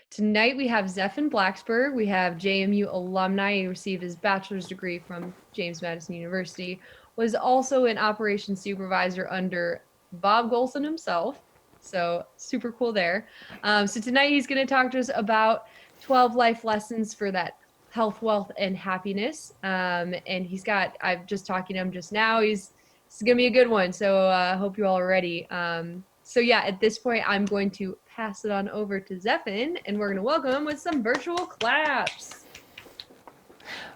Tonight we have Zephan Blacksburg. We have JMU alumni. He received his bachelor's degree from James Madison University. Was also an operations supervisor under Bob Golson himself. So super cool there. So tonight he's going to talk to us about 12 life lessons for that health, wealth, and happiness. And I'm just talking to him just now. It's going to be a good one. So I hope you all are ready. So yeah, at this point, I'm going to pass it on over to Zephan, and we're going to welcome him with some virtual claps.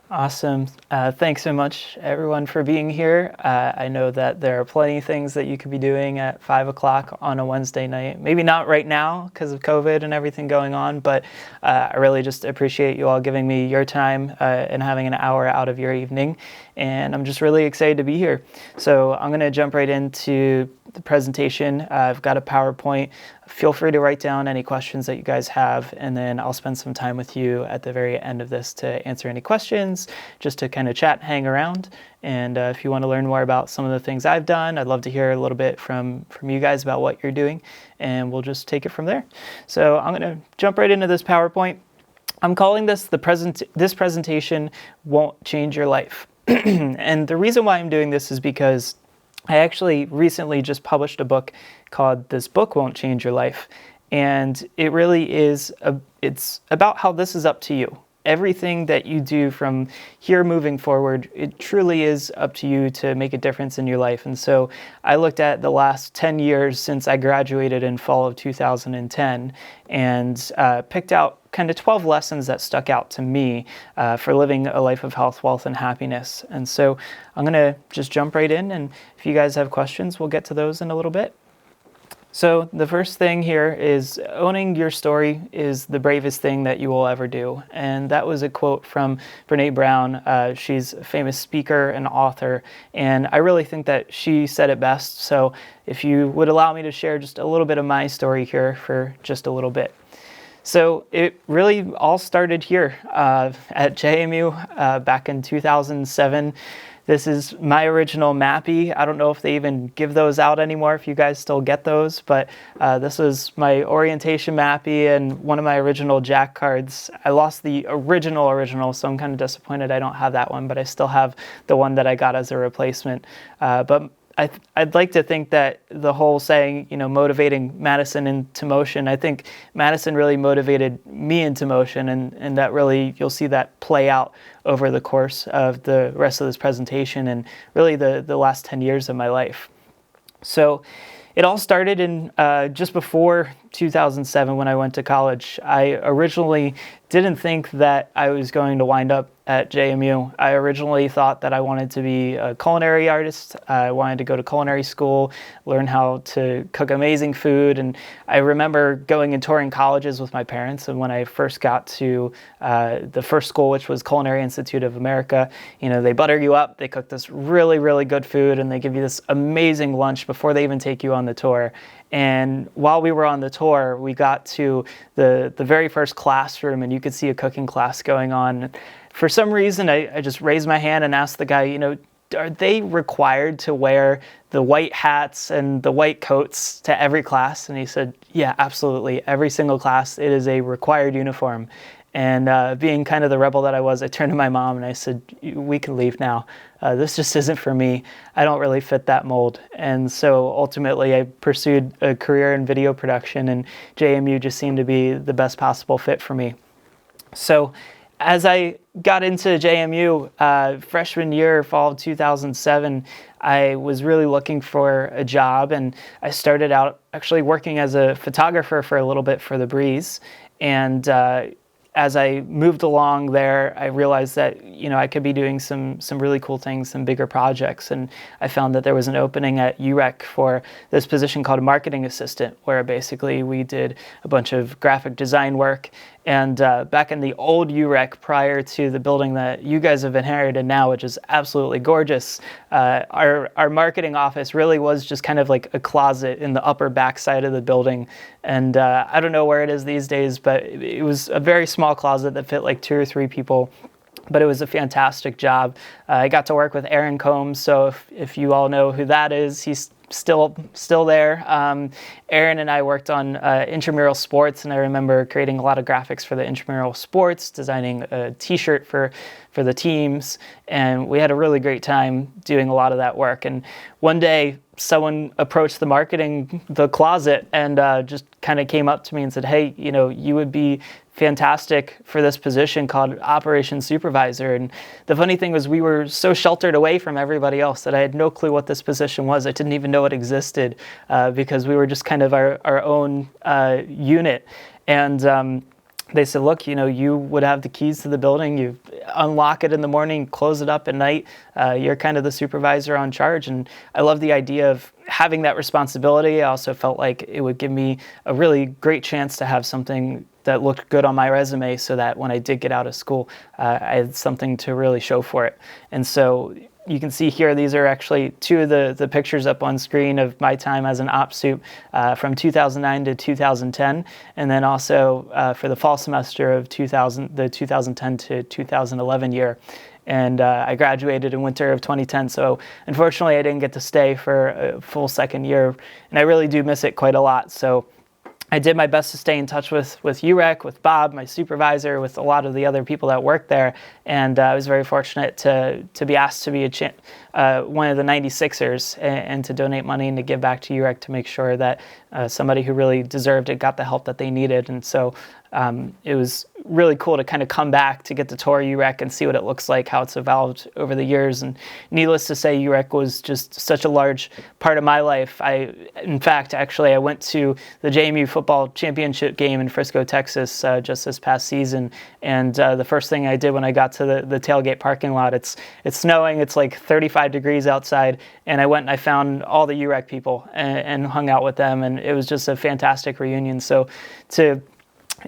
Awesome. Thanks so much, everyone, for being here. I know that there are plenty of things that you could be doing at 5 o'clock on a Wednesday night. Maybe not right now because of COVID and everything going on, but I really just appreciate you all giving me your time and having an hour out of your evening. And I'm just really excited to be here. So I'm going to jump right into the presentation. I've got a PowerPoint. Feel free to write down any questions that you guys have, and then I'll spend some time with you at the very end of this to answer any questions, just to kind of chat, hang around. And if you want to learn more about some of the things I've done, I'd love to hear a little bit from you guys about what you're doing, and we'll just take it from there. So I'm going to jump right into this PowerPoint. I'm calling this this presentation won't change your life. And the reason why I'm doing this is because I actually recently just published a book called This Book Won't Change Your Life. And it really it's about how this is up to you. Everything that you do from here moving forward, it truly is up to you to make a difference in your life. And so I looked at the last 10 years since I graduated in fall of 2010 and picked out kind of 12 lessons that stuck out to me for living a life of health, wealth, and happiness. And so I'm going to just jump right in. And if you guys have questions, we'll get to those in a little bit. So the first thing here is owning your story is the bravest thing that you will ever do. And that was a quote from Brene Brown. She's a famous speaker and author. And I really think that she said it best. So if you would allow me to share just a little bit of my story here for just a little bit. So it really all started here at JMU back in 2007. This is my original Mappy. I don't know if they even give those out anymore, if you guys still get those, but this was my orientation Mappy and one of my original Jack cards. I lost the original, so I'm kind of disappointed I don't have that one, but I still have the one that I got as a replacement. But I'd like to think that the whole saying, motivating Madison into motion, I think Madison really motivated me into motion, and that really, you'll see that play out over the course of the rest of this presentation and really the last 10 years of my life. So it all started in just before 2007 when I went to college. I originally didn't think that I was going to wind up at JMU. I originally thought that I wanted to be a culinary artist. I wanted to go to culinary school, learn how to cook amazing food. And I remember going and touring colleges with my parents. And when I first got to the first school, which was Culinary Institute of America, they butter you up. They cook this really, really good food, and they give you this amazing lunch before they even take you on the tour. And while we were on the tour, we got to the very first classroom, and you could see a cooking class going on. For some reason, I just raised my hand and asked the guy, are they required to wear the white hats and the white coats to every class? And he said, yeah, absolutely. Every single class, it is a required uniform. And being kind of the rebel that I was, I turned to my mom and I said, we can leave now. This just isn't for me. I don't really fit that mold. And so ultimately I pursued a career in video production, and JMU just seemed to be the best possible fit for me. So as I got into JMU freshman year, fall of 2007, I was really looking for a job, and I started out actually working as a photographer for a little bit for The Breeze. And as I moved along there, I realized that I could be doing some really cool things, some bigger projects, and I found that there was an opening at UREC for this position called a marketing assistant, where basically we did a bunch of graphic design work. And back in the old UREC, prior to the building that you guys have inherited now, which is absolutely gorgeous, our marketing office really was just kind of like a closet in the upper backside of the building. And I don't know where it is these days, but it was a very small closet that fit like 2 or 3 people. But it was a fantastic job. I got to work with Aaron Combs, so if you all know who that is, he's still there. Aaron and I worked on intramural sports, and I remember creating a lot of graphics for the intramural sports, designing a T-shirt for the teams, and we had a really great time doing a lot of that work. And one day, someone approached the closet, and just kind of came up to me and said, "Hey, you would be fantastic for this position called operations supervisor." And the funny thing was, we were so sheltered away from everybody else that I had no clue what this position was. I didn't even know it existed because we were just kind of our own unit. And they said, "Look, you would have the keys to the building. You unlock it in the morning, close it up at night. You're kind of the supervisor on charge." And I love the idea of having that responsibility. I also felt like it would give me a really great chance to have something that looked good on my resume, so that when I did get out of school, I had something to really show for it. And so you can see here, these are actually two of the pictures up on screen of my time as an op soup from 2009 to 2010, and then also for the fall semester of the 2010 to 2011 year. And I graduated in winter of 2010, so unfortunately I didn't get to stay for a full second year, and I really do miss it quite a lot. So I did my best to stay in touch with UREC, with Bob, my supervisor, with a lot of the other people that worked there, and I was very fortunate to be asked to be one of the 96ers and to donate money and to give back to UREC to make sure that somebody who really deserved it got the help that they needed. And so it was really cool to kind of come back to get to tour UREC and see what it looks like, how it's evolved over the years. And needless to say, UREC was just such a large part of my life. In fact, I went to the JMU football championship game in Frisco, Texas, just this past season. And the first thing I did when I got to the tailgate parking lot, it's snowing, it's like 35 degrees outside, and I went and I found all the UREC people and hung out with them, and it was just a fantastic reunion. So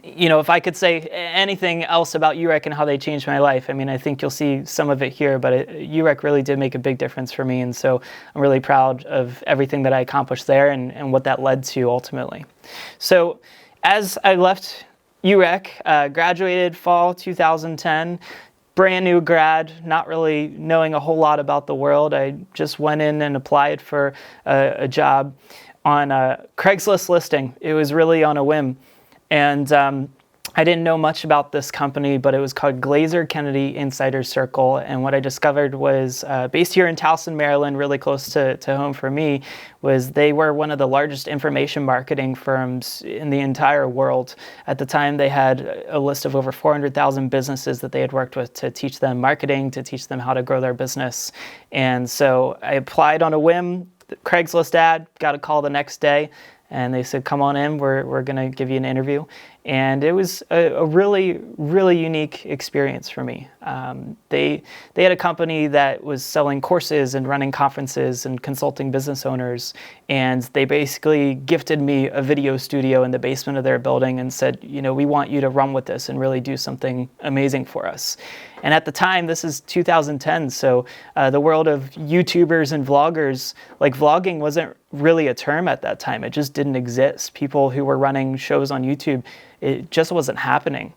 if I could say anything else about UREC and how they changed my life, I think you'll see some of it here, but UREC really did make a big difference for me, and so I'm really proud of everything that I accomplished there and what that led to ultimately. So as I left UREC, graduated fall 2010, brand new grad, not really knowing a whole lot about the world. I just went in and applied for a job on a Craigslist listing. It was really on a whim. And I didn't know much about this company, but it was called Glazer Kennedy Insider Circle. And what I discovered was, based here in Towson, Maryland, really close to home for me, was they were one of the largest information marketing firms in the entire world. At the time, they had a list of over 400,000 businesses that they had worked with to teach them marketing, to teach them how to grow their business. And so I applied on a whim, Craigslist ad, got a call the next day. And they said, "Come on in, we're going to give you an interview." And it was a really, really unique experience for me. They had a company that was selling courses and running conferences and consulting business owners. And they basically gifted me a video studio in the basement of their building and said, "We want you to run with this and really do something amazing for us." And at the time, this is 2010, so the world of YouTubers and vloggers, like vlogging wasn't really a term at that time. It just didn't exist. People who were running shows on YouTube, it just wasn't happening.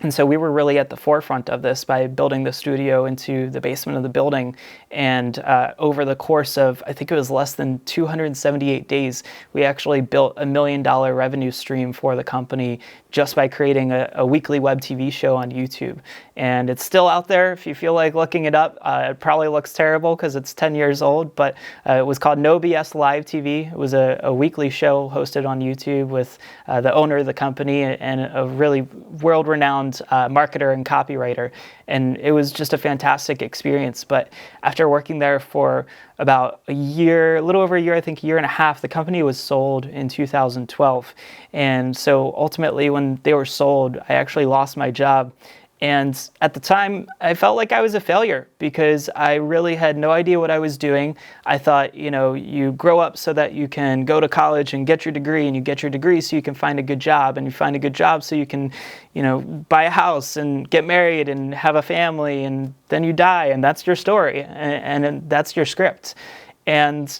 And so we were really at the forefront of this by building the studio into the basement of the building. And over the course of, I think it was less than 278 days, we actually built $1 million revenue stream for the company just by creating a weekly web TV show on YouTube. And it's still out there if you feel like looking it up. It probably looks terrible because it's 10 years old, but it was called No BS Live TV. It was a weekly show hosted on YouTube with the owner of the company and a really world-renowned marketer and copywriter. And it was just a fantastic experience. But after working there for about a little over a year, I think a year and a half, the company was sold in 2012. And so ultimately when they were sold, I actually lost my job. And at the time, I felt like I was a failure because I really had no idea what I was doing. I thought, you grow up so that you can go to college and get your degree, and you get your degree so you can find a good job, and you find a good job so you can, buy a house and get married and have a family, and then you die, and that's your story, and that's your script. And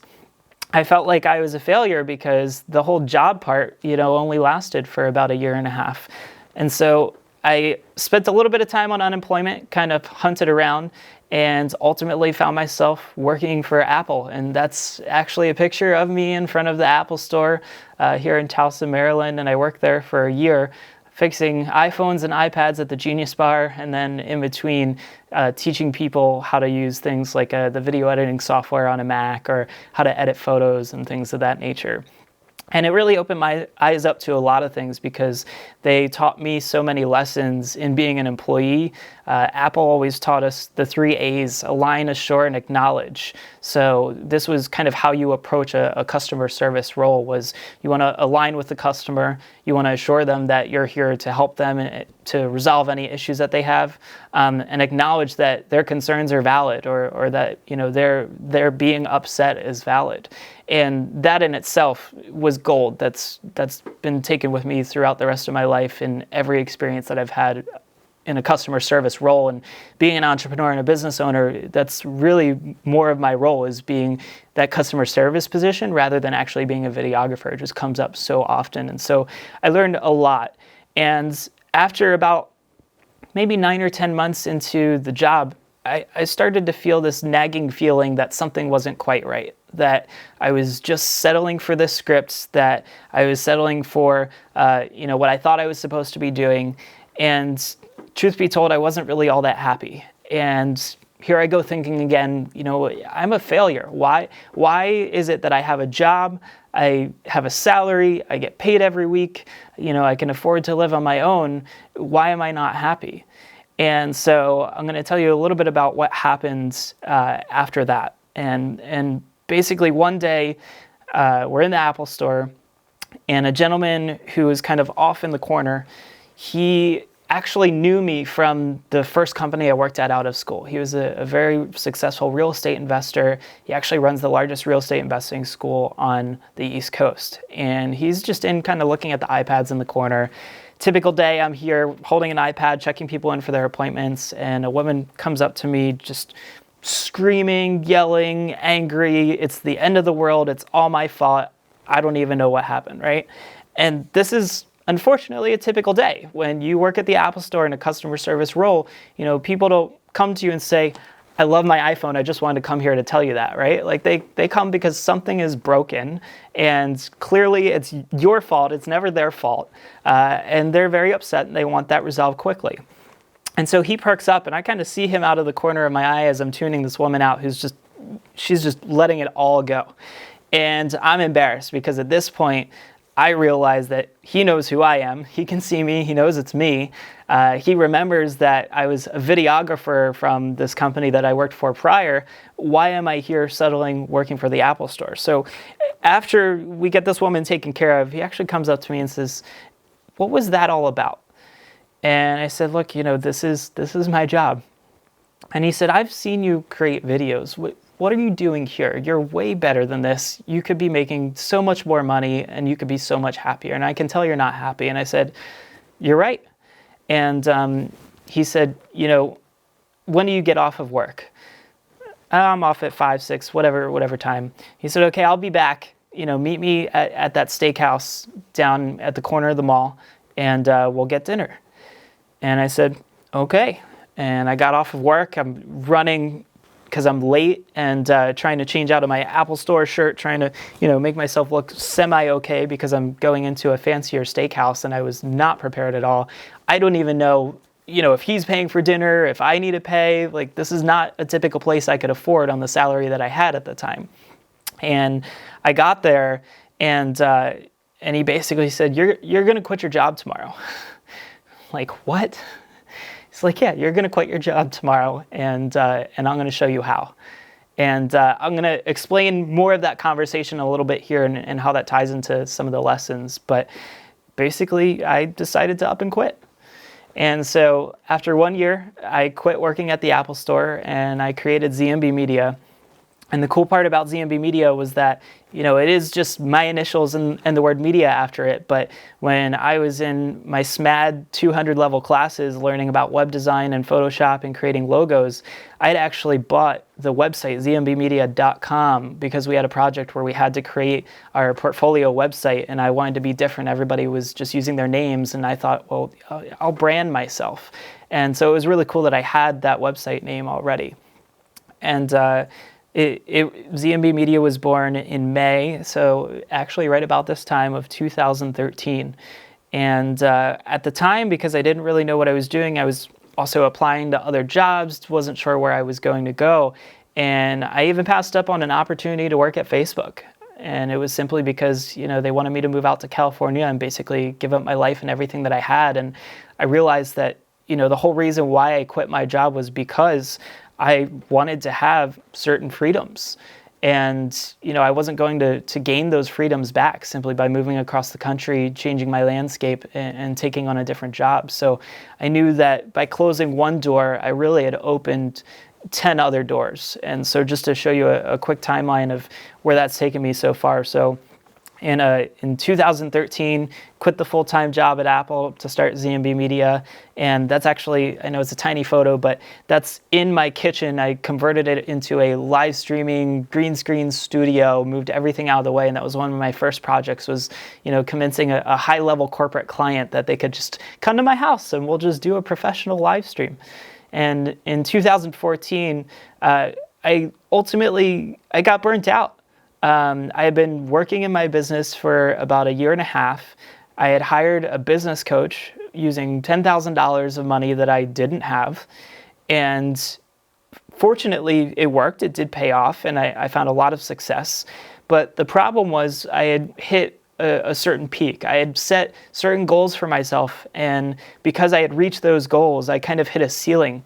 I felt like I was a failure because the whole job part, only lasted for about a year and a half. And so I spent a little bit of time on unemployment, kind of hunted around, and ultimately found myself working for Apple. And that's actually a picture of me in front of the Apple store here in Towson, Maryland. And I worked there for a year fixing iPhones and iPads at the Genius Bar, and then in between teaching people how to use things like the video editing software on a Mac, or how to edit photos and things of that nature. And it really opened my eyes up to a lot of things, because they taught me so many lessons in being an employee. Apple always taught us the 3 A's: align, assure, and acknowledge. So this was kind of how you approach a customer service role. Was you want to align with the customer, you want to assure them that you're here to help them to resolve any issues that they have, and acknowledge that their concerns are valid, or that their being upset is valid. And that in itself was gold. That's been taken with me throughout the rest of my life in every experience that I've had in a customer service role. And being an entrepreneur and a business owner, that's really more of my role, is being that customer service position rather than actually being a videographer. It just comes up so often. And so I learned a lot. And after about maybe 9 or 10 months into the job, I started to feel this nagging feeling that something wasn't quite right, that I was just settling for this script, that I was settling for what I thought I was supposed to be doing. And truth be told, I wasn't really all that happy. And here I go thinking again, I'm a failure. Why is it that I have a job, I have a salary, I get paid every week, I can afford to live on my own? Why am I not happy? And so I'm going to tell you a little bit about what happened after that. And basically one day we're in the Apple store, and a gentleman who was kind of off in the corner, he actually knew me from the first company I worked at out of school. He was a very successful real estate investor. He actually runs the largest real estate investing school on the East Coast. And he's just in kind of looking at the iPads in the corner. Typical day, I'm here holding an iPad, checking people in for their appointments, and a woman comes up to me just screaming, yelling, angry. It's the end of the world. It's all my fault. I don't even know what happened, right? And this is unfortunately a typical day. When you work at the Apple store in a customer service role, people don't come to you and say, I love my iPhone, I just wanted to come here to tell you that, right? Like they come because something is broken, and clearly it's your fault, it's never their fault. And they're very upset and they want that resolved quickly. And so he perks up, and I kind of see him out of the corner of my eye as I'm tuning this woman out she's just letting it all go. And I'm embarrassed, because at this point, I realize that he knows who I am. He can see me. He knows it's me. He remembers that I was a videographer from this company that I worked for prior. Why am I here settling working for the Apple store? So after we get this woman taken care of, he actually comes up to me and says, what was that all about? And I said, look, this is my job. And he said, I've seen you create videos. What are you doing here? You're way better than this. You could be making so much more money, and you could be so much happier. And I can tell you're not happy. And I said, you're right. And he said, when do you get off of work? I'm off at 5, 6, whatever time. He said, okay, I'll be back. Meet me at that steakhouse down at the corner of the mall, and we'll get dinner. And I said, okay. And I got off of work. I'm running because I'm late, and trying to change out of my Apple store shirt, trying to make myself look semi-okay, because I'm going into a fancier steakhouse, and I was not prepared at all. I don't even know, if he's paying for dinner, if I need to pay. Like, this is not a typical place I could afford on the salary that I had at the time. And I got there, and he basically said, you're going to quit your job tomorrow. Like, what? He's like, yeah, you're going to quit your job tomorrow, and I'm going to show you how. And I'm going to explain more of that conversation a little bit here, and how that ties into some of the lessons. But basically, I decided to up and quit. And so after 1 year, I quit working at the Apple store, and I created ZMB Media. And the cool part about ZMB Media was that, it is just my initials and the word media after it. But when I was in my SMAD 200 level classes learning about web design and Photoshop and creating logos, I had actually bought the website zmbmedia.com, because we had a project where we had to create our portfolio website, and I wanted to be different. Everybody was just using their names, and I thought, well, I'll brand myself. And so it was really cool that I had that website name already. And ZMB Media was born in May, so actually right about this time of 2013. And at the time, because I didn't really know what I was doing, I was also applying to other jobs, wasn't sure where I was going to go. And I even passed up on an opportunity to work at Facebook. And it was simply because, they wanted me to move out to California and basically give up my life and everything that I had. And I realized that, the whole reason why I quit my job was because I wanted to have certain freedoms. And, I wasn't going to gain those freedoms back simply by moving across the country, changing my landscape, and taking on a different job. So I knew that by closing one door, I really had opened 10 other doors. And so just to show you a quick timeline of where that's taken me so far. So in 2013, quit the full-time job at Apple to start ZMB Media. And that's actually, I know it's a tiny photo, but that's in my kitchen. I converted it into a live streaming green screen studio, moved everything out of the way. And that was one of my first projects was, convincing a high-level corporate client that they could just come to my house and we'll just do a professional live stream. And in 2014, I got burnt out. I had been working in my business for about a year and a half. I had hired a business coach using $10,000 of money that I didn't have. And fortunately, it worked. It did pay off, and I found a lot of success. But the problem was I had hit a certain peak. I had set certain goals for myself, and because I had reached those goals, I kind of hit a ceiling.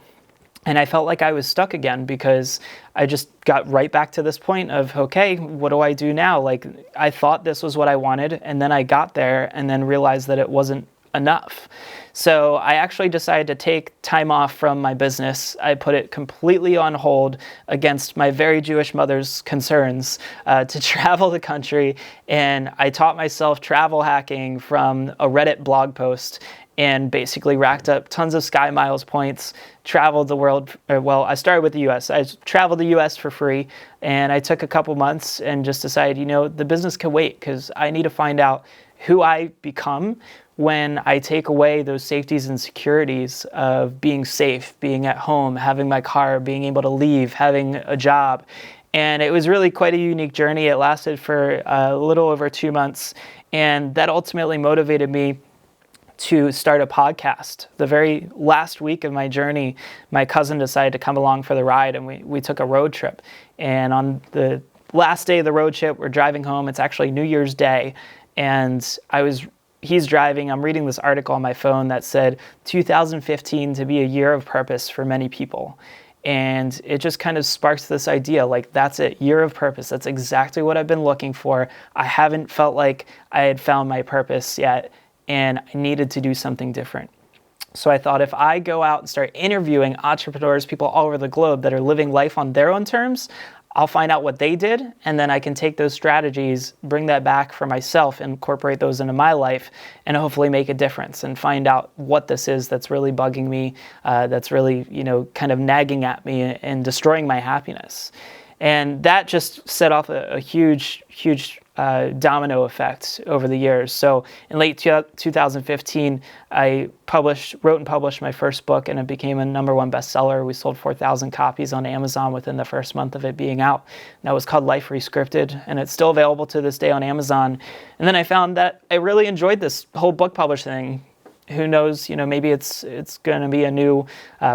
And I felt like I was stuck again because I just got right back to this point of, okay, what do I do now? Like, I thought this was what I wanted, and then I got there and then realized that it wasn't enough. So I actually decided to take time off from my business. I put it completely on hold against my very Jewish mother's concerns to travel the country. And I taught myself travel hacking from a Reddit blog post and basically racked up tons of SkyMiles points, traveled the world. Well, I started with the US. I traveled the US for free, and I took a couple months and just decided, the business can wait because I need to find out who I become when I take away those safeties and securities of being safe, being at home, having my car, being able to leave, having a job. And it was really quite a unique journey. It lasted for a little over 2 months, and that ultimately motivated me to start a podcast. The very last week of my journey, my cousin decided to come along for the ride, and we took a road trip. And on the last day of the road trip, we're driving home. It's actually New Year's Day, and he's driving. I'm reading this article on my phone that said 2015 to be a year of purpose for many people. And it just kind of sparks this idea, like, that's it, year of purpose. That's exactly what I've been looking for. I haven't felt like I had found my purpose yet, and I needed to do something different. So I thought if I go out and start interviewing entrepreneurs, people all over the globe that are living life on their own terms, I'll find out what they did, and then I can take those strategies, bring that back for myself, incorporate those into my life, and hopefully make a difference and find out what this is that's really bugging me, that's really, kind of nagging at me and destroying my happiness. And that just set off a huge domino effect over the years. So in late 2015, I wrote and published my first book, and it became a #1 bestseller. We sold 4,000 copies on Amazon within the first month of it being out. And that was called Life Rescripted, and it's still available to this day on Amazon. And then I found that I really enjoyed this whole book publishing thing. Who knows, maybe it's going to be a new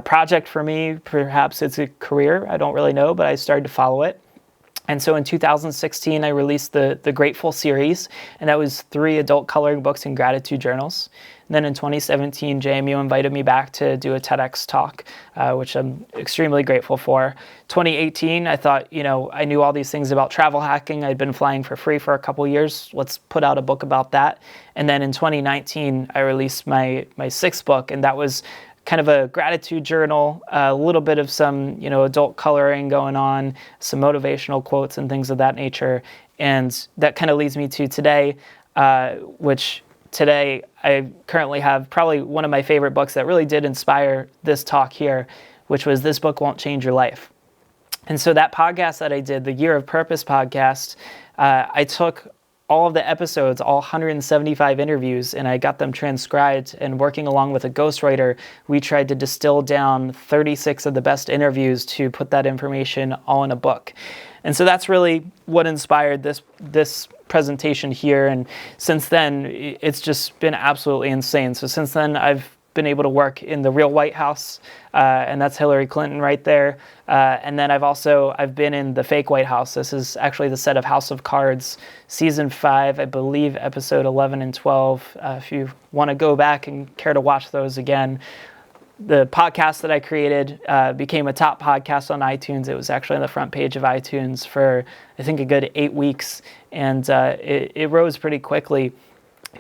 project for me. Perhaps it's a career. I don't really know, but I started to follow it. And so in 2016, I released the Grateful series, and that was 3 adult coloring books and gratitude journals. And then in 2017, JMU invited me back to do a TEDx talk, which I'm extremely grateful for. 2018, I thought, I knew all these things about travel hacking. I'd been flying for free for a couple years. Let's put out a book about that. And then in 2019, I released my 6th book, and that was kind of a gratitude journal, a little bit of some, adult coloring going on, some motivational quotes and things of that nature. And that kind of leads me to today, which today I currently have probably one of my favorite books that really did inspire this talk here, which was This Book Won't Change Your Life. And so that podcast that I did, the Year of Purpose podcast, I took all of the episodes, all 175 interviews, and I got them transcribed. And working along with a ghostwriter, we tried to distill down 36 of the best interviews to put that information all in a book. And so that's really what inspired this presentation here. And since then, it's just been absolutely insane. So since then, I've been able to work in the real White House, and that's Hillary Clinton right there. And then I've been in the fake White House. This is actually the set of House of Cards, season 5, I believe, episode 11 and 12. If you want to go back and care to watch those again. The podcast that I created became a top podcast on iTunes. It was actually on the front page of iTunes for, I think, a good 8 weeks. And it rose pretty quickly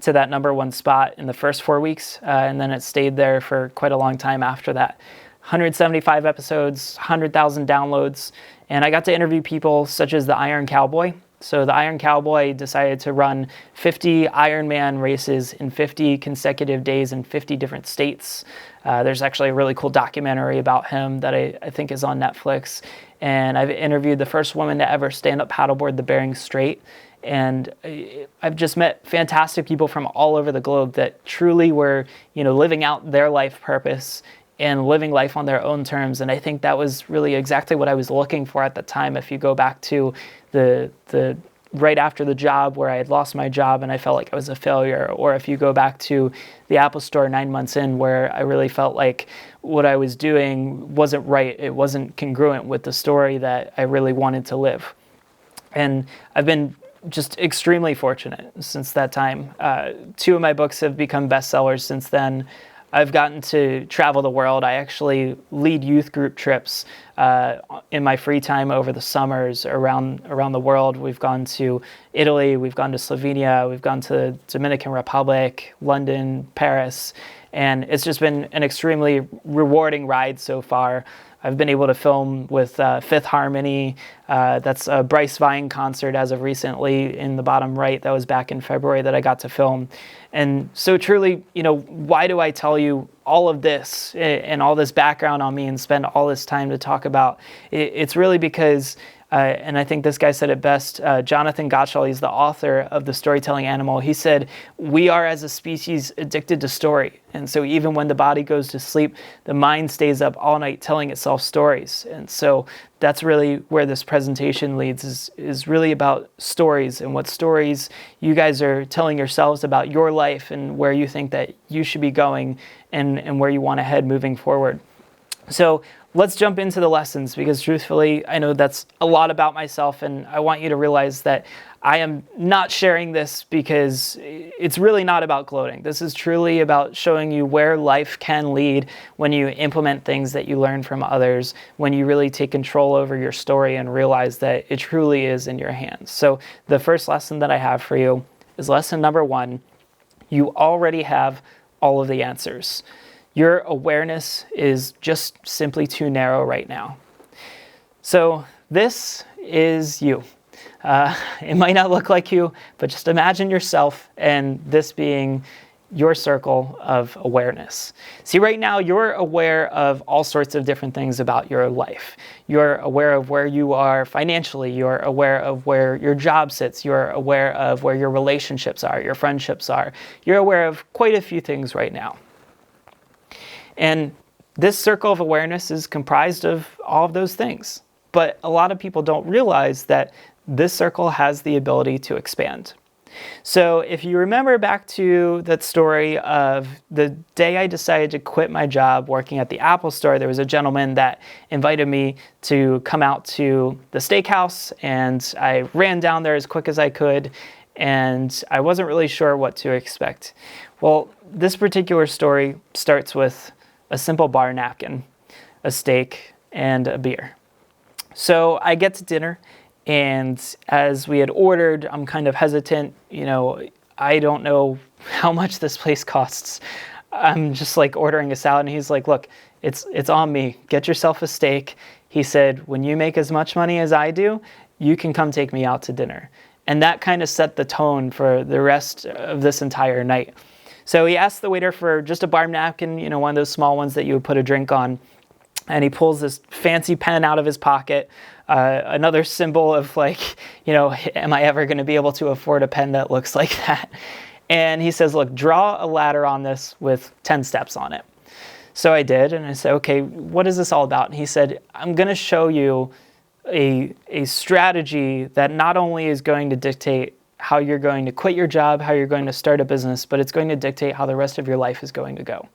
to that #1 spot in the first 4 weeks. And then it stayed there for quite a long time after that. 175 episodes, 100,000 downloads. And I got to interview people such as the Iron Cowboy. So the Iron Cowboy decided to run 50 Ironman races in 50 consecutive days in 50 different states. There's actually a really cool documentary about him that I think is on Netflix. And I've interviewed the first woman to ever stand up paddleboard the Bering Strait. And I've just met fantastic people from all over the globe that truly were, living out their life purpose and living life on their own terms. And I think that was really exactly what I was looking for at the time. If you go back to the right after the job where I had lost my job and I felt like I was a failure, or if you go back to the Apple Store 9 months in where I really felt like what I was doing wasn't right, it wasn't congruent with the story that I really wanted to live. And I've been just extremely fortunate since that time. 2 of my books have become bestsellers since then. I've gotten to travel the world. I actually lead youth group trips in my free time over the summers around the world. We've gone to Italy, we've gone to Slovenia, we've gone to Dominican Republic, London, Paris, and it's just been an extremely rewarding ride so far. I've been able to film with Fifth Harmony. That's a Bryce Vine concert as of recently in the bottom right. That was back in February that I got to film. And so truly, why do I tell you all of this and all this background on me and spend all this time to talk about? It's really because, and I think this guy said it best, Jonathan Gottschall, he's the author of The Storytelling Animal. He said, we are as a species addicted to story. And so even when the body goes to sleep, the mind stays up all night telling itself stories. And so that's really where this presentation leads, is really about stories and what stories you guys are telling yourselves about your life and where you think that you should be going and where you want to head moving forward. So let's jump into the lessons, because truthfully, I know that's a lot about myself, and I want you to realize that I am not sharing this because it's really not about gloating. This is truly about showing you where life can lead when you implement things that you learn from others, when you really take control over your story and realize that it truly is in your hands. So the first lesson that I have for you is lesson #1. You already have all of the answers. Your awareness is just simply too narrow right now. So this is you. It might not look like you, but just imagine yourself and this being your circle of awareness. See, right now you're aware of all sorts of different things about your life. You're aware of where you are financially. You're aware of where your job sits. You're aware of where your relationships are, your friendships are. You're aware of quite a few things right now. And this circle of awareness is comprised of all of those things. But a lot of people don't realize that this circle has the ability to expand. So if you remember back to that story of the day I decided to quit my job working at the Apple Store, there was a gentleman that invited me to come out to the steakhouse, and I ran down there as quick as I could, and I wasn't really sure what to expect. Well, this particular story starts with a simple bar napkin, a steak, and a beer. So I get to dinner, and as we had ordered, I'm kind of hesitant. I don't know how much this place costs. I'm just like ordering a salad, and he's like, look, it's on me. Get yourself a steak. He said, when you make as much money as I do, you can come take me out to dinner. And that kind of set the tone for the rest of this entire night. So he asked the waiter for just a bar napkin, one of those small ones that you would put a drink on. And he pulls this fancy pen out of his pocket, another symbol of like, am I ever going to be able to afford a pen that looks like that? And he says, look, draw a ladder on this with 10 steps on it. So I did, and I said, okay, what is this all about? And he said, I'm going to show you a strategy that not only is going to dictate how you're going to quit your job, how you're going to start a business, but it's going to dictate how the rest of your life is going to go.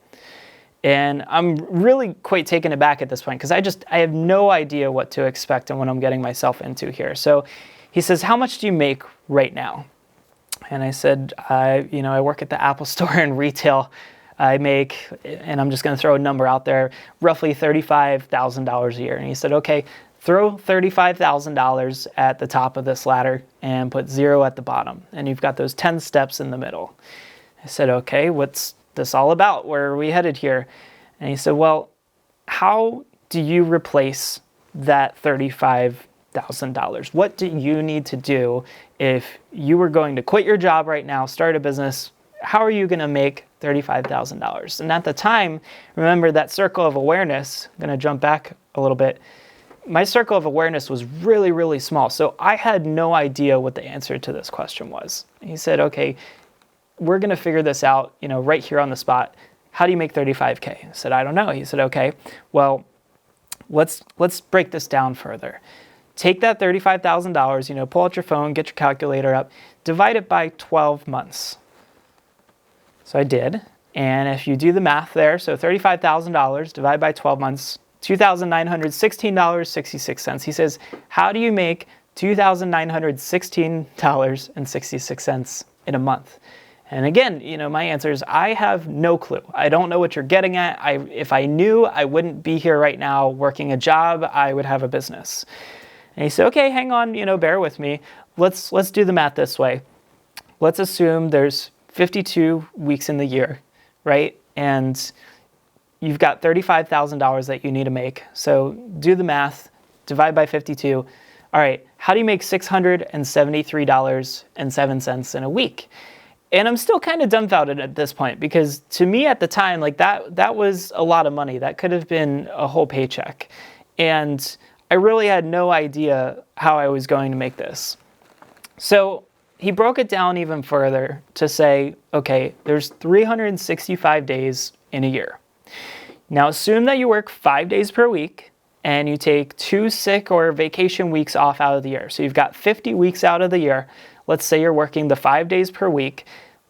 And I'm really quite taken aback at this point because I have no idea what to expect and what I'm getting myself into here. So he says, how much do you make right now? And I said, I work at the Apple Store in retail. I make, and I'm just going to throw a number out there, roughly $35,000 a year. And he said, okay, throw $35,000 at the top of this ladder and put 0 at the bottom. And you've got those 10 steps in the middle. I said, okay, what's this all about? Where are we headed here? And he said, well, how do you replace that $35,000? What do you need to do if you were going to quit your job right now, start a business? How are you going to make $35,000? And at the time, remember that circle of awareness, I'm going to jump back a little bit. My circle of awareness was really, really small. So I had no idea what the answer to this question was. He said, okay, we're going to figure this out, right here on the spot. How do you make 35K? I said, I don't know. He said, okay, well, let's break this down further. Take that $35,000, pull out your phone, get your calculator up, divide it by 12 months. So I did. And if you do the math there, so $35,000 divided by 12 months, $2,916.66. He says, how do you make $2,916.66 in a month? And again, my answer is I have no clue. I don't know what you're getting at. If I knew, I wouldn't be here right now working a job. I would have a business. And he said, okay, hang on, bear with me. Let's do the math this way. Let's assume there's 52 weeks in the year, right? And you've got $35,000 that you need to make. So do the math, divide by 52. All right, how do you make $673.07 in a week? And I'm still kind of dumbfounded at this point because to me at the time, like that was a lot of money. That could have been a whole paycheck. And I really had no idea how I was going to make this. So he broke it down even further to say, okay, there's 365 days in a year. Now assume that you work 5 days per week and you take 2 sick or vacation weeks off out of the year. So you've got 50 weeks out of the year. Let's say you're working the 5 days per week.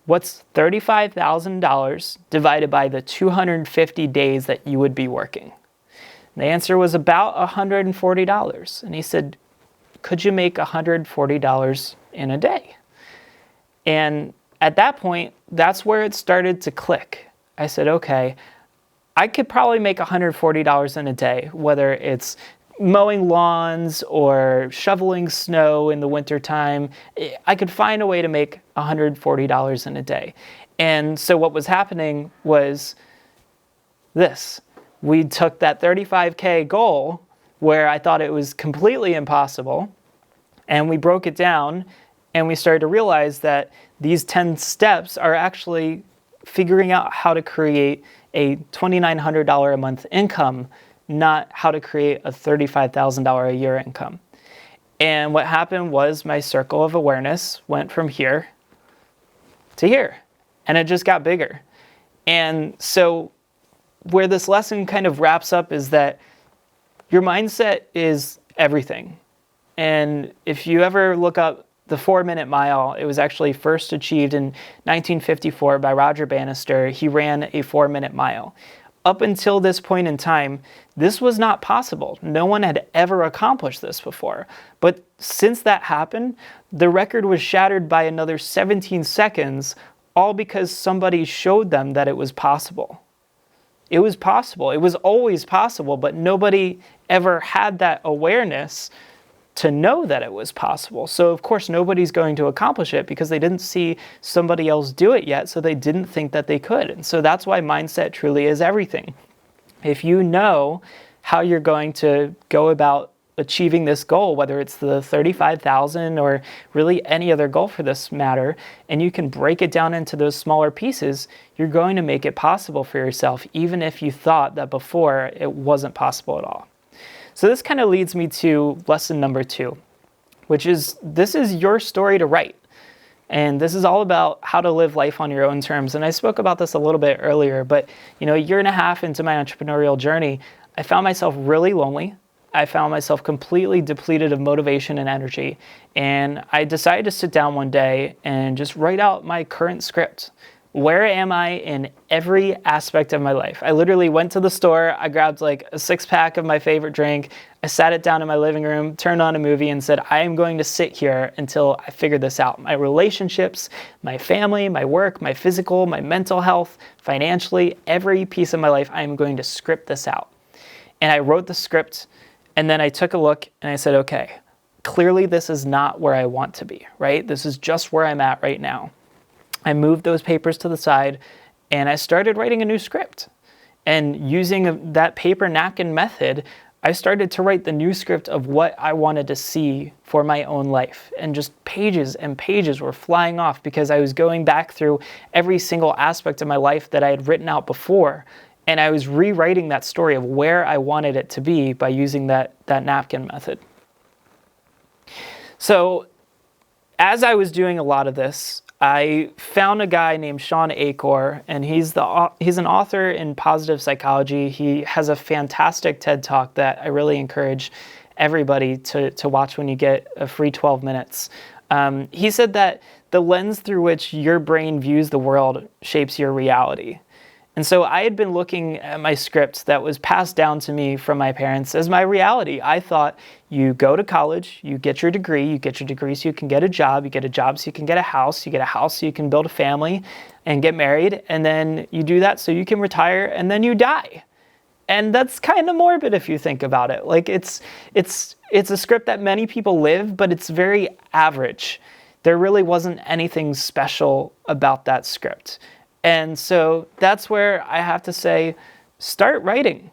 What's $35,000 divided by the 250 days that you would be working? And the answer was about $140. And he said, could you make $140 in a day? And at that point, that's where it started to click. I said, okay, I could probably make $140 in a day, whether it's mowing lawns or shoveling snow in the wintertime. I could find a way to make $140 in a day. And so what was happening was this. We took that 35K goal where I thought it was completely impossible, and we broke it down, and we started to realize that these 10 steps are actually figuring out how to create a $2,900 a month income, not how to create a $35,000 a year income. And what happened was my circle of awareness went from here to here, and it just got bigger. And so where this lesson kind of wraps up is that your mindset is everything. And if you ever look up the 4-minute mile, it was actually first achieved in 1954 by Roger Bannister. He ran a 4-minute mile. Up until this point in time, this was not possible. No one had ever accomplished this before. But since that happened, the record was shattered by another 17 seconds, all because somebody showed them that it was possible. It was possible. It was always possible, but nobody ever had that awareness to know that it was possible. So of course nobody's going to accomplish it because they didn't see somebody else do it yet, so they didn't think that they could. And so that's why mindset truly is everything. If you know how you're going to go about achieving this goal, whether it's the 35,000 or really any other goal for this matter, and you can break it down into those smaller pieces, you're going to make it possible for yourself, even if you thought that before it wasn't possible at all. So this kind of leads me to lesson number 2, which is this is your story to write. And this is all about how to live life on your own terms. And I spoke about this a little bit earlier, but a year and a half into my entrepreneurial journey, I found myself really lonely. I found myself completely depleted of motivation and energy. And I decided to sit down one day and just write out my current script. Where am I in every aspect of my life? I literally went to the store, I grabbed like a 6-pack of my favorite drink, I sat it down in my living room, turned on a movie and said, I am going to sit here until I figure this out. My relationships, my family, my work, my physical, my mental health, financially, every piece of my life, I am going to script this out. And I wrote the script, and then I took a look and I said, okay, clearly this is not where I want to be, right? This is just where I'm at right now. I moved those papers to the side and I started writing a new script. And using that paper napkin method, I started to write the new script of what I wanted to see for my own life. And just pages and pages were flying off because I was going back through every single aspect of my life that I had written out before. And I was rewriting that story of where I wanted it to be by using that napkin method. So as I was doing a lot of this, I found a guy named Shawn Achor, and he's an author in positive psychology. He has a fantastic TED Talk that I really encourage everybody to watch when you get a free 12 minutes. He said that the lens through which your brain views the world shapes your reality. And so I had been looking at my script that was passed down to me from my parents as my reality. I thought you go to college, you get your degree so you can get a job, you get a job so you can get a house, you get a house so you can build a family and get married, and then you do that so you can retire, and then you die. And that's kind of morbid if you think about it. Like it's a script that many people live, but it's very average. There really wasn't anything special about that script. And so that's where I have to say, start writing.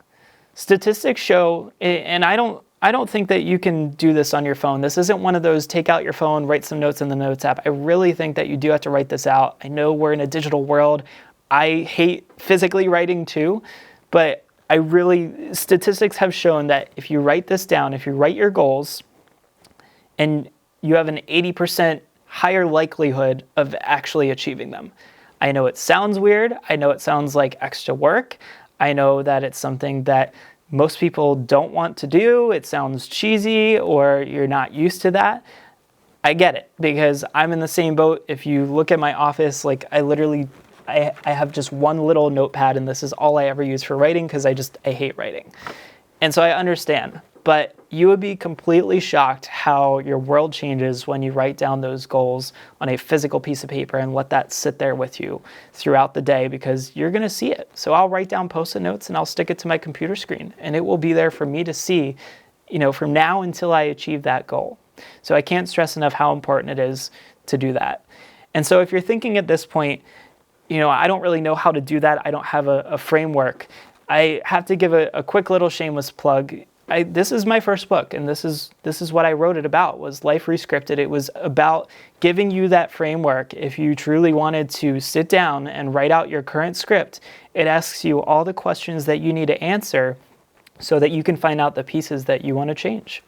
Statistics show, and I don't think that you can do this on your phone. This isn't one of those take out your phone, write some notes in the Notes app. I really think that you do have to write this out. I know we're in a digital world. I hate physically writing too, but statistics have shown that if you write this down, if you write your goals, and you have an 80% higher likelihood of actually achieving them. I know it sounds weird. I know it sounds like extra work. I know that it's something that most people don't want to do. It sounds cheesy or you're not used to that. I get it because I'm in the same boat. If you look at my office, like I have just one little notepad and this is all I ever use for writing because I hate writing. And so I understand. But you would be completely shocked how your world changes when you write down those goals on a physical piece of paper and let that sit there with you throughout the day because you're going to see it. So I'll write down Post-it notes and I'll stick it to my computer screen and it will be there for me to see, from now until I achieve that goal. So I can't stress enough how important it is to do that. And so if you're thinking at this point, I don't really know how to do that. I don't have a framework. I have to give a quick little shameless plug. This is my first book, and this is what I wrote it about, was Life Rescripted. It was about giving you that framework. If you truly wanted to sit down and write out your current script, it asks you all the questions that you need to answer so that you can find out the pieces that you want to change.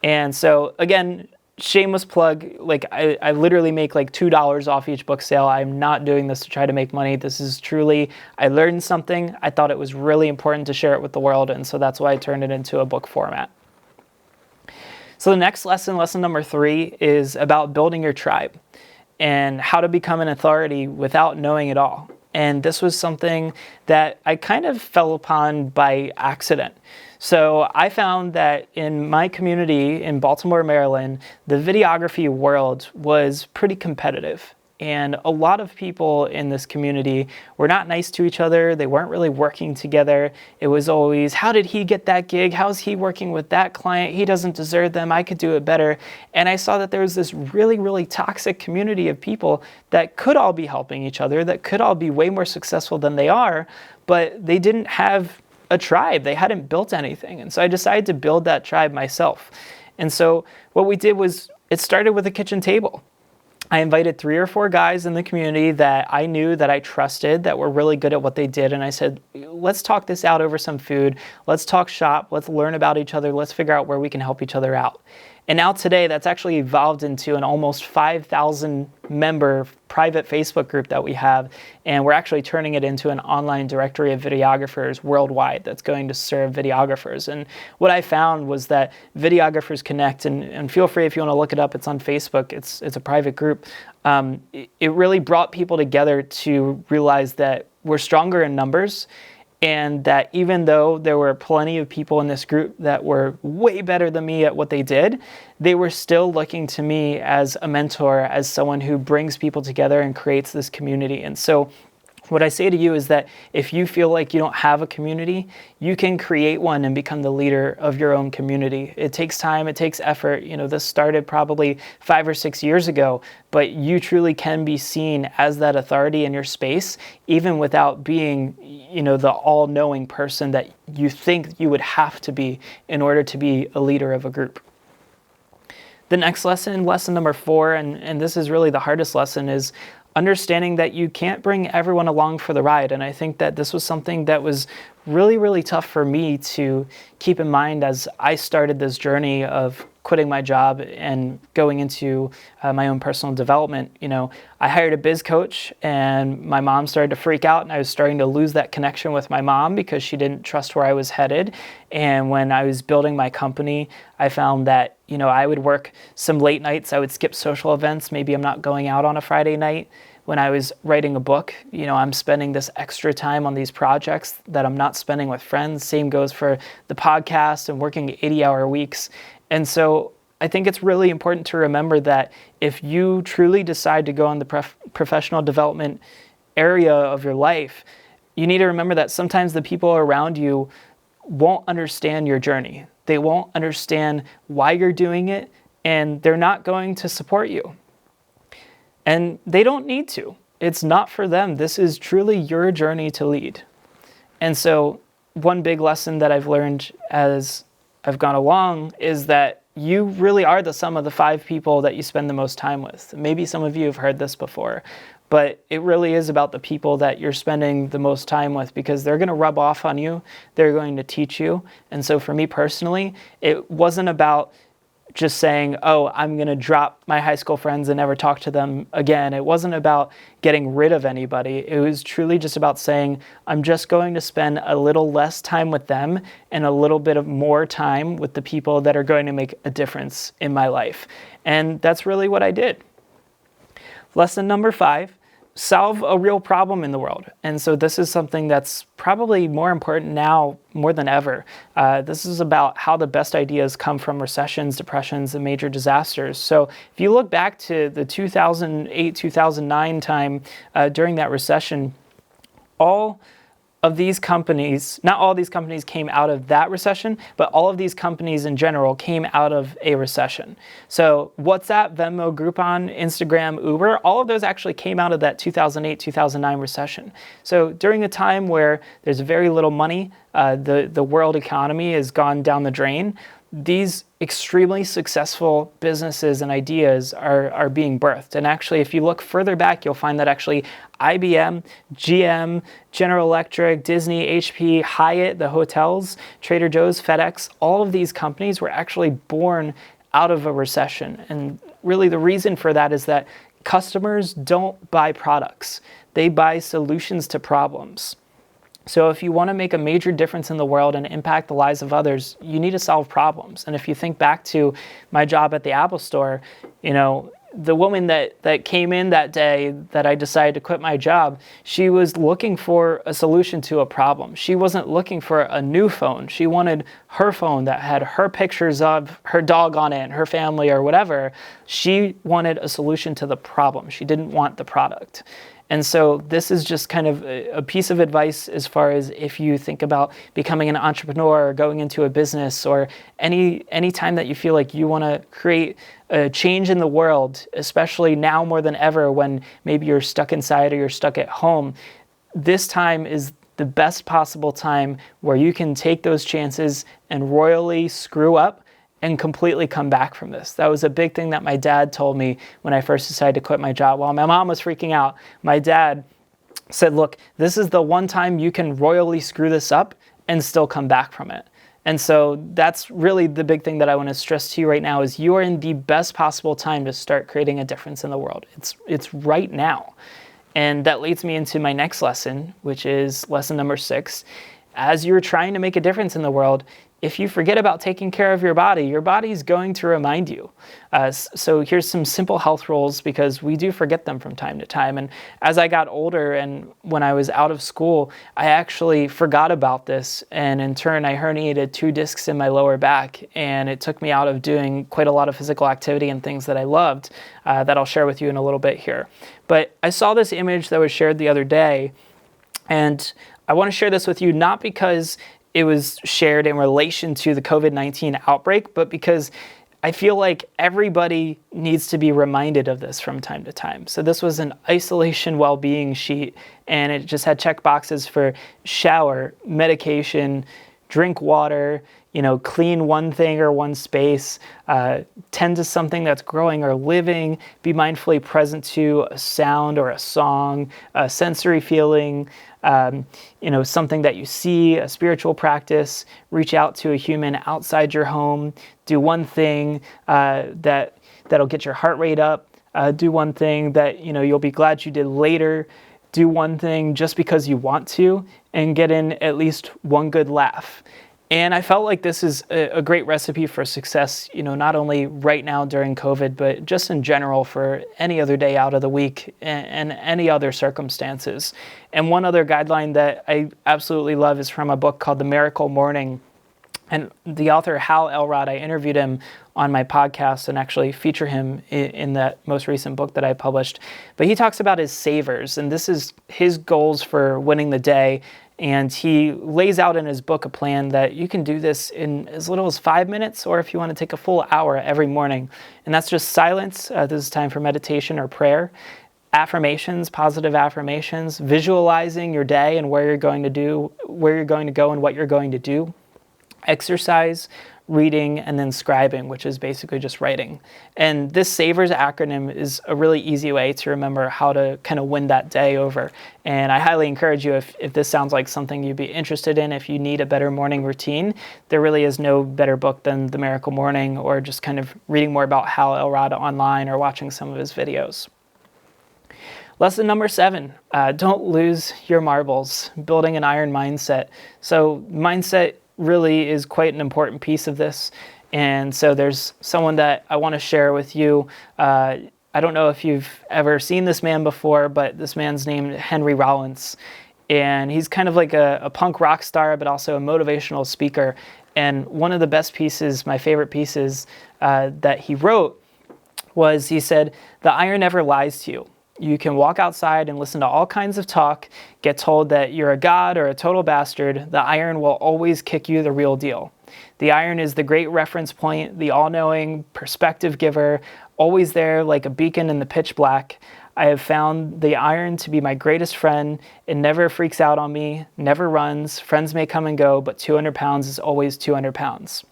And so, again, shameless plug, I literally make $2 off each book sale. I'm not doing this to try to make money. This is truly, I learned something. I thought it was really important to share it with the world, and so that's why I turned it into a book format. So the next lesson number 3, is about building your tribe and how to become an authority without knowing it all. And this was something that I kind of fell upon by accident. So I found that in my community in Baltimore, Maryland, the videography world was pretty competitive. And a lot of people in this community were not nice to each other. They weren't really working together. It was always, how did he get that gig? How's he working with that client? He doesn't deserve them. I could do it better. And I saw that there was this really, really toxic community of people that could all be helping each other, that could all be way more successful than they are, but they didn't have a tribe. They hadn't built anything. And so I decided to build that tribe myself. And so what we did was, it started with a kitchen table. I invited 3 or 4 guys in the community that I knew, that I trusted, that were really good at what they did. And I said, let's talk this out over some food. Let's talk shop. Let's learn about each other. Let's figure out where we can help each other out. And now today, that's actually evolved into an almost 5,000 member private Facebook group that we have. And we're actually turning it into an online directory of videographers worldwide that's going to serve videographers. And what I found was that videographers connect, and feel free if you want to look it up, it's on Facebook, it's a private group. It really brought people together to realize that we're stronger in numbers, and that even though there were plenty of people in this group that were way better than me at what they did, they were still looking to me as a mentor, as someone who brings people together and creates this community. And so what I say to you is that if you feel like you don't have a community, you can create one and become the leader of your own community. It takes time, it takes effort. This started probably 5 or 6 years ago, but you truly can be seen as that authority in your space, even without being, the all-knowing person that you think you would have to be in order to be a leader of a group. The next lesson number 4, and this is really the hardest lesson, is understanding that you can't bring everyone along for the ride. And I think that this was something that was really, really tough for me to keep in mind as I started this journey of quitting my job and going into my own personal development. I hired a biz coach, and my mom started to freak out, and I was starting to lose that connection with my mom because she didn't trust where I was headed. And when I was building my company, I found that, I would work some late nights. I would skip social events. Maybe I'm not going out on a Friday night. When I was writing a book, I'm spending this extra time on these projects that I'm not spending with friends. Same goes for the podcast and working 80-hour weeks. And so I think it's really important to remember that if you truly decide to go on the professional development area of your life, you need to remember that sometimes the people around you won't understand your journey. They won't understand why you're doing it, and they're not going to support you. And they don't need to. It's not for them. This is truly your journey to lead. And so one big lesson that I've learned as I've gone along is that you really are the sum of the 5 people that you spend the most time with. Maybe some of you have heard this before, but it really is about the people that you're spending the most time with, because they're going to rub off on you. They're going to teach you. And so for me personally, it wasn't about just saying, oh, I'm going to drop my high school friends and never talk to them again. It wasn't about getting rid of anybody. It was truly just about saying, I'm just going to spend a little less time with them and a little bit of more time with the people that are going to make a difference in my life. And that's really what I did. Lesson number 5, solve a real problem in the world. And so this is something that's probably more important now more than ever. This is about how the best ideas come from recessions, depressions, and major disasters. So if you look back to the 2008-2009 time during that recession, all of these companies, not all of these companies came out of that recession, but all of these companies in general came out of a recession. So WhatsApp, Venmo, Groupon, Instagram, Uber, all of those actually came out of that 2008-2009 recession. So during a time where there's very little money, the world economy has gone down the drain, these extremely successful businesses and ideas are being birthed. And actually, if you look further back, you'll find that actually IBM, GM, General Electric, Disney, HP, Hyatt, the hotels, Trader Joe's, FedEx, all of these companies were actually born out of a recession. And really the reason for that is that customers don't buy products. They buy solutions to problems. So if you want to make a major difference in the world and impact the lives of others, you need to solve problems. And if you think back to my job at the Apple Store, the woman that came in that day that I decided to quit my job, she was looking for a solution to a problem. She wasn't looking for a new phone. She wanted her phone that had her pictures of her dog on it and her family or whatever. She wanted a solution to the problem. She didn't want the product. And so this is just kind of a piece of advice as far as if you think about becoming an entrepreneur or going into a business, or any time that you feel like you want to create a change in the world, especially now more than ever when maybe you're stuck inside or you're stuck at home. This time is the the best possible time where you can take those chances and royally screw up and completely come back from this. That was a big thing that my dad told me when I first decided to quit my job. While my mom was freaking out, my dad said, look, this is the one time you can royally screw this up and still come back from it. And so that's really the big thing that I want to stress to you right now is you are in the best possible time to start creating a difference in the world. It's right now. And that leads me into my next lesson, which is lesson number 6. As you're trying to make a difference in the world, if you forget about taking care of your body's going to remind you. So here's some simple health rules because we do forget them from time to time. And as I got older and when I was out of school, I actually forgot about this. And in turn, I herniated 2 discs in my lower back. And it took me out of doing quite a lot of physical activity and things that I loved that I'll share with you in a little bit here. But I saw this image that was shared the other day. And I want to share this with you not because it was shared in relation to the COVID-19 outbreak, but because I feel like everybody needs to be reminded of this from time to time. So this was an isolation well-being sheet, and it just had check boxes for shower, medication, drink water, clean one thing or one space, tend to something that's growing or living, be mindfully present to a sound or a song, a sensory feeling, something that you see, a spiritual practice, reach out to a human outside your home, do one thing that'll get your heart rate up, do one thing that you'll be glad you did later, do one thing just because you want to, and get in at least one good laugh. And I felt like this is a great recipe for success, not only right now during COVID, but just in general for any other day out of the week and any other circumstances. And one other guideline that I absolutely love is from a book called The Miracle Morning. And the author, Hal Elrod, I interviewed him on my podcast and actually feature him in that most recent book that I published. But he talks about his savers, and this is his goals for winning the day. And he lays out in his book a plan that you can do this in as little as 5 minutes, or if you want to take a full hour every morning. And that's just silence. This is time for meditation or prayer. Affirmations, positive affirmations, visualizing your day and where you're going to go and what you're going to do. Exercise, reading, and then scribing, which is basically just writing. And this SAVERS acronym is a really easy way to remember how to kind of win that day over. And I highly encourage you, if this sounds like something you'd be interested in, if you need a better morning routine, there really is no better book than The Miracle Morning, or just kind of reading more about Hal Elrod online or watching some of his videos. Lesson number 7, don't lose your marbles, building an iron mindset. So mindset really is quite an important piece of this. And so there's someone that I want to share with you. I don't know if you've ever seen this man before, but this man's named Henry Rollins. And he's kind of like a punk rock star, but also a motivational speaker. And one of the best pieces, my favorite pieces that he wrote was, he said, "The iron never lies to you. You can walk outside and listen to all kinds of talk, get told that you're a god or a total bastard. The iron will always kick you the real deal. The iron is the great reference point, the all-knowing perspective giver, always there like a beacon in the pitch black. I have found the iron to be my greatest friend. It never freaks out on me, never runs. Friends may come and go, but 200 pounds is always 200 pounds."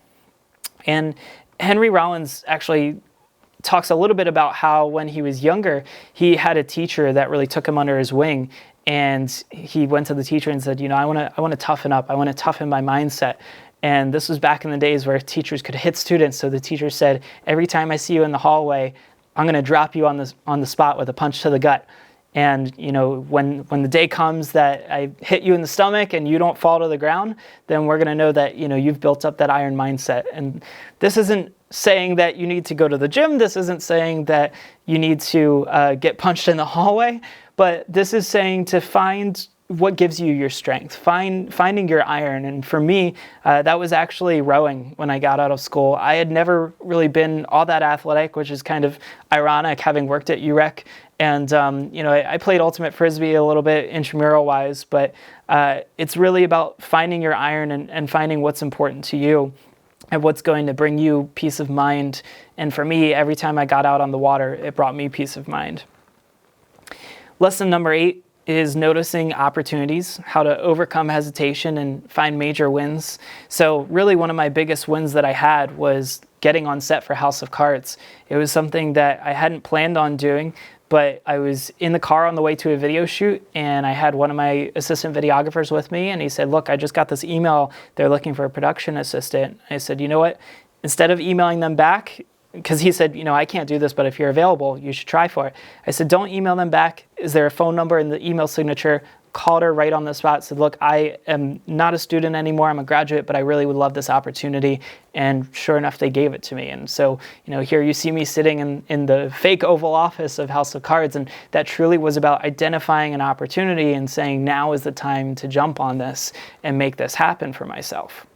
And Henry Rollins actually talks a little bit about how when he was younger, he had a teacher that really took him under his wing. And he went to the teacher and said, I want to toughen up. I want to toughen my mindset. And this was back in the days where teachers could hit students. So the teacher said, every time I see you in the hallway, I'm going to drop you on the spot with a punch to the gut. And when the day comes that I hit you in the stomach and you don't fall to the ground, then we're going to know that you've built up that iron mindset. And this isn't saying that you need to go to the gym. This isn't saying that you need to get punched in the hallway. But this is saying to find what gives you your strength, finding your iron. And for me, that was actually rowing when I got out of school. I had never really been all that athletic, which is kind of ironic having worked at UREC. And, I played ultimate frisbee a little bit intramural-wise, but it's really about finding your iron and finding what's important to you and what's going to bring you peace of mind. And for me, every time I got out on the water, it brought me peace of mind. Lesson number 8, is noticing opportunities, how to overcome hesitation and find major wins. So really one of my biggest wins that I had was getting on set for House of Cards. It was something that I hadn't planned on doing, but I was in the car on the way to a video shoot, and I had one of my assistant videographers with me, and he said, look, I just got this email. They're looking for a production assistant. I said, you know what? Instead of emailing them back, because he said, I can't do this, but if you're available, you should try for it. I said, don't email them back. Is there a phone number in the email signature? Called her right on the spot, said, look, I am not a student anymore. I'm a graduate, but I really would love this opportunity. And sure enough, they gave it to me. And so, here you see me sitting in the fake Oval Office of House of Cards. And that truly was about identifying an opportunity and saying, now is the time to jump on this and make this happen for myself.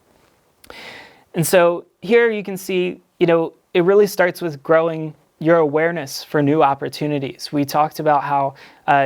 And so here you can see, it really starts with growing your awareness for new opportunities. We talked about how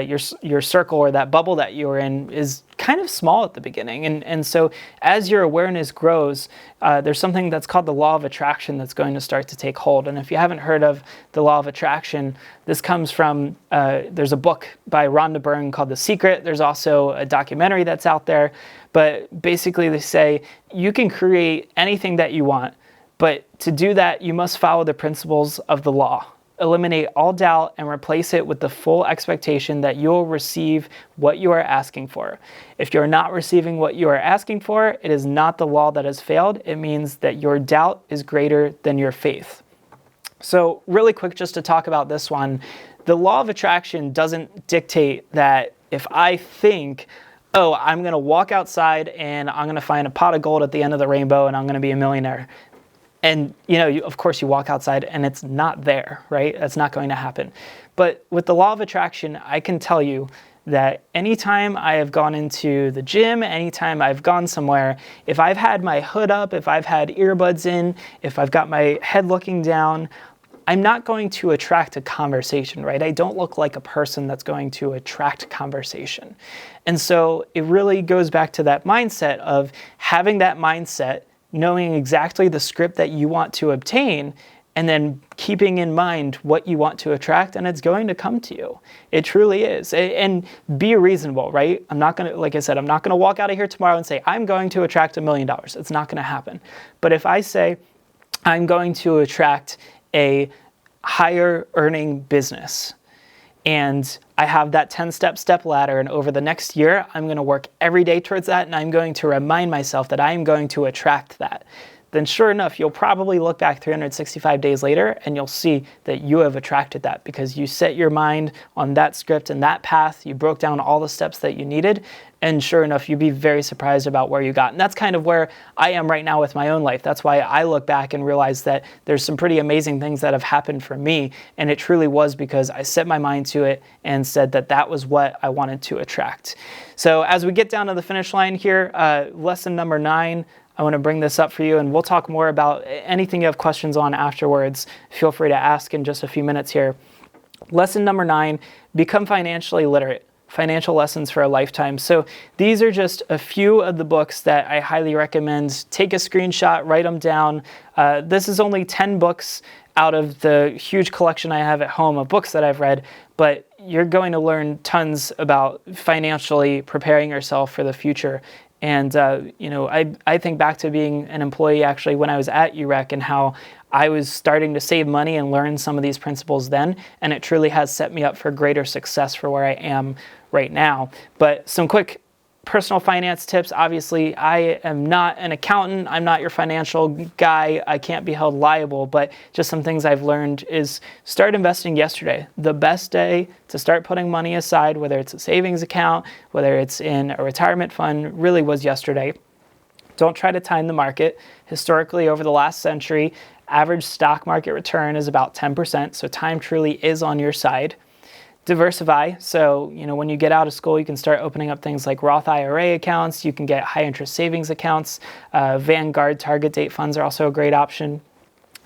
your circle or that bubble that you're in is kind of small at the beginning. And so as your awareness grows, there's something that's called the law of attraction that's going to start to take hold. And if you haven't heard of the law of attraction, this comes from, there's a book by Rhonda Byrne called The Secret. There's also a documentary that's out there. But basically they say you can create anything that you want. But to do that, you must follow the principles of the law. Eliminate all doubt and replace it with the full expectation that you will receive what you are asking for. If you're not receiving what you are asking for, it is not the law that has failed. It means that your doubt is greater than your faith. So really quick, just to talk about this one, the law of attraction doesn't dictate that if I think, oh, I'm going to walk outside and I'm going to find a pot of gold at the end of the rainbow and I'm going to be a millionaire. And, of course, you walk outside and it's not there, right? That's not going to happen. But with the law of attraction, I can tell you that anytime I have gone into the gym, anytime I've gone somewhere, if I've had my hood up, if I've had earbuds in, if I've got my head looking down, I'm not going to attract a conversation, right? I don't look like a person that's going to attract conversation. And so it really goes back to that mindset of having that mindset, knowing exactly the script that you want to obtain, and then keeping in mind what you want to attract, and it's going to come to you. It truly is. And be reasonable, right? I'm not going to, like I said, I'm not going to walk out of here tomorrow and say, I'm going to attract $1 million. It's not going to happen. But if I say, I'm going to attract a higher earning business, and I have that 10-step ladder, and over the next year, I'm going to work every day towards that, and I'm going to remind myself that I am going to attract that. Then sure enough, you'll probably look back 365 days later, and you'll see that you have attracted that because you set your mind on that script and that path. You broke down all the steps that you needed, and sure enough, you'd be very surprised about where you got. And that's kind of where I am right now with my own life. That's why I look back and realize that there's some pretty amazing things that have happened for me, and it truly was because I set my mind to it and said that that was what I wanted to attract. So as we get down to the finish line here, lesson number 9, I want to bring this up for you, and we'll talk more about anything you have questions on afterwards. Feel free to ask in just a few minutes here. Lesson number 9, become financially literate. Financial Lessons for a Lifetime. So these are just a few of the books that I highly recommend. Take a screenshot, write them down. This is only 10 books out of the huge collection I have at home of books that I've read, but you're going to learn tons about financially preparing yourself for the future. And, I think back to being an employee actually when I was at UREC and how I was starting to save money and learn some of these principles then, and it truly has set me up for greater success for where I am right now. But some quick personal finance tips. Obviously, I am not an accountant. I'm not your financial guy. I can't be held liable, but just some things I've learned is start investing yesterday. The best day to start putting money aside, whether it's a savings account, whether it's in a retirement fund, really was yesterday. Don't try to time the market. Historically, over the last century, average stock market return is about 10%, so time truly is on your side. Diversify. So, when you get out of school, you can start opening up things like Roth IRA accounts. You can get high interest savings accounts. Vanguard target date funds are also a great option.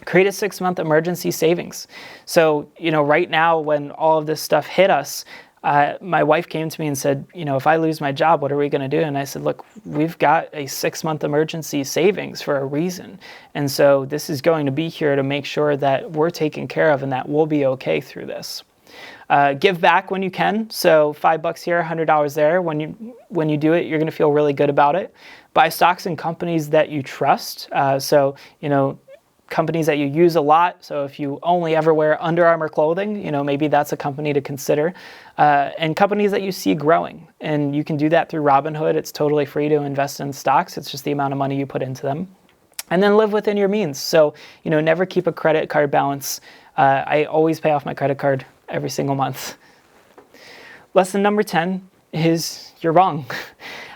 Create a 6-month emergency savings. So, right now when all of this stuff hit us, my wife came to me and said, if I lose my job, what are we going to do? And I said, look, we've got a 6-month emergency savings for a reason. And so this is going to be here to make sure that we're taken care of and that we'll be okay through this. Give back when you can. So $5 here, $100 there. When you do it, you're going to feel really good about it. Buy stocks in companies that you trust. So companies that you use a lot. So if you only ever wear Under Armour clothing, maybe that's a company to consider. And companies that you see growing. And you can do that through Robinhood. It's totally free to invest in stocks. It's just the amount of money you put into them. And then live within your means. So, never keep a credit card balance. I always pay off my credit card every single month. Lesson number 10 is you're wrong.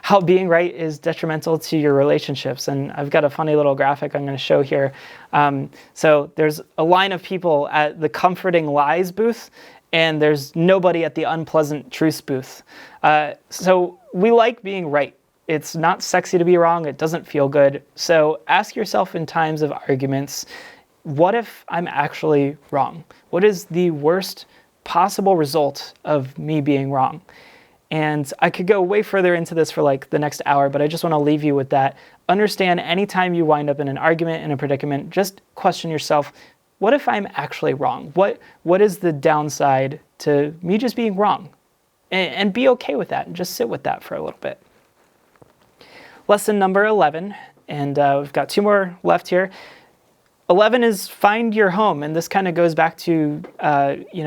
How being right is detrimental to your relationships. And I've got a funny little graphic I'm going to show here. So there's a line of people at the Comforting Lies booth, and there's nobody at the Unpleasant Truths booth. So we like being right. It's not sexy to be wrong. It doesn't feel good. So ask yourself in times of arguments, what if I'm actually wrong? What is the worst possible result of me being wrong? And I could go way further into this for like the next hour, but I just want to leave you with that. Understand anytime you wind up in an argument, in a predicament, just question yourself, what if I'm actually wrong? What is the downside to me just being wrong? And be okay with that and just sit with that for a little bit. Lesson number 11, and we've got 2 more left here. 11 is find your home, and this kind of goes back to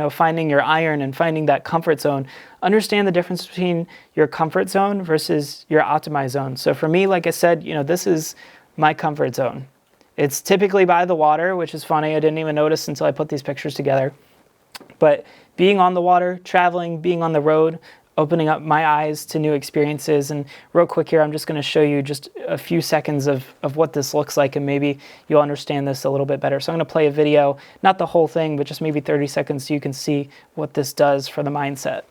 finding your iron and finding that comfort zone. Understand the difference between your comfort zone versus your optimized zone. So for me, like I said, this is my comfort zone. It's typically by the water, which is funny. I didn't even notice until I put these pictures together. But being on the water, traveling, being on the road, opening up my eyes to new experiences. And real quick here, I'm just going to show you just a few seconds of what this looks like, and maybe you'll understand this a little bit better. So I'm going to play a video, not the whole thing, but just maybe 30 seconds so you can see what this does for the mindset.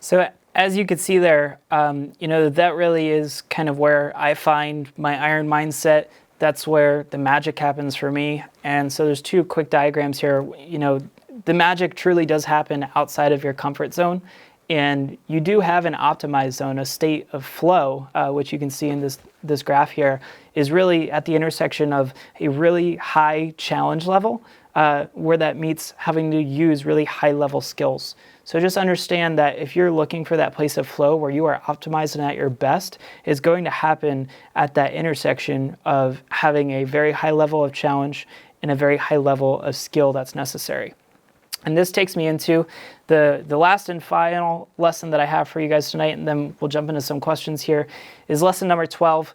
So as you could see there, that really is kind of where I find my iron mindset. That's where the magic happens for me. And so there's 2 quick diagrams here. The magic truly does happen outside of your comfort zone. And you do have an optimized zone, a state of flow, which you can see in this graph here, is really at the intersection of a really high challenge level, where that meets having to use really high level skills. So just understand that if you're looking for that place of flow where you are optimized and at your best, it's going to happen at that intersection of having a very high level of challenge and a very high level of skill that's necessary. And this takes me into the last and final lesson that I have for you guys tonight, and then we'll jump into some questions here, is lesson number 12,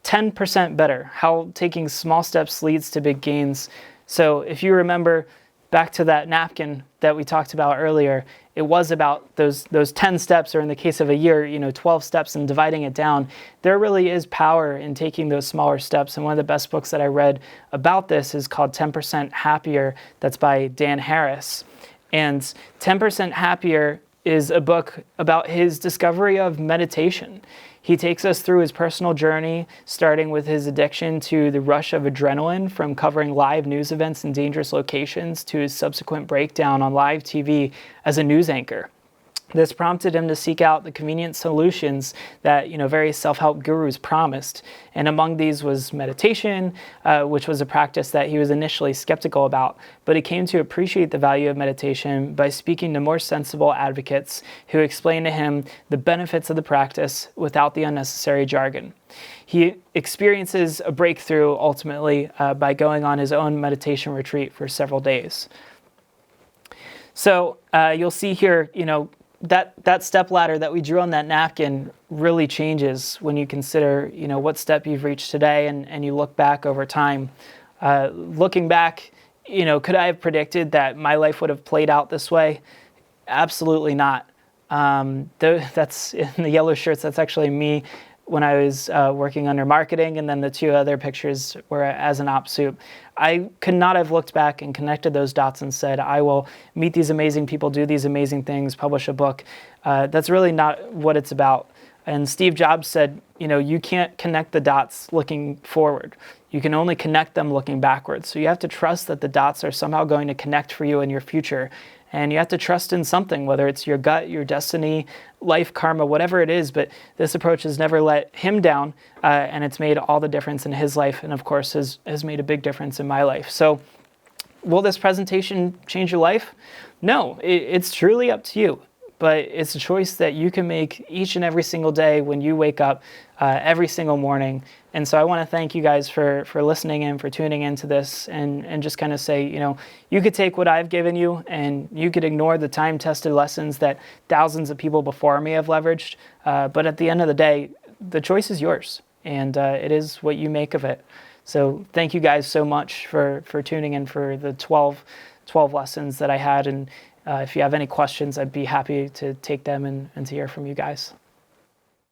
10% better, how taking small steps leads to big gains. So if you remember back to that napkin that we talked about earlier, it was about those 10 steps, or in the case of a year, 12 steps, and dividing it down. There really is power in taking those smaller steps. And one of the best books that I read about this is called 10% Happier. That's by Dan Harris. And 10% Happier is a book about his discovery of meditation. He takes us through his personal journey, starting with his addiction to the rush of adrenaline from covering live news events in dangerous locations to his subsequent breakdown on live TV as a news anchor. This prompted him to seek out the convenient solutions that various self-help gurus promised. And among these was meditation, which was a practice that he was initially skeptical about. But he came to appreciate the value of meditation by speaking to more sensible advocates who explained to him the benefits of the practice without the unnecessary jargon. He experiences a breakthrough ultimately by going on his own meditation retreat for several days. So you'll see here, that step ladder that we drew on that napkin really changes when you consider, what step you've reached today and you look back over time. Looking back, could I have predicted that my life would have played out this way? Absolutely not. That's in the yellow shirts. That's actually me when I was working under marketing, and then the 2 other pictures were as an op soup. I could not have looked back and connected those dots and said, I will meet these amazing people, do these amazing things, publish a book. That's really not what it's about. And Steve Jobs said, you can't connect the dots looking forward. You can only connect them looking backwards. So you have to trust that the dots are somehow going to connect for you in your future. And you have to trust in something, whether it's your gut, your destiny, life, karma, whatever it is. But this approach has never let him down, and it's made all the difference in his life, and of course has made a big difference in my life. So will this presentation change your life? No, it's truly up to you. But it's a choice that you can make each and every single day when you wake up, every single morning. And so I want to thank you guys for listening and for tuning into this, and just kind of say, you could take what I've given you and you could ignore the time-tested lessons that thousands of people before me have leveraged. But at the end of the day, the choice is yours, and it is what you make of it. So thank you guys so much for tuning in for the 12 lessons that I had. And if you have any questions, I'd be happy to take them and to hear from you guys.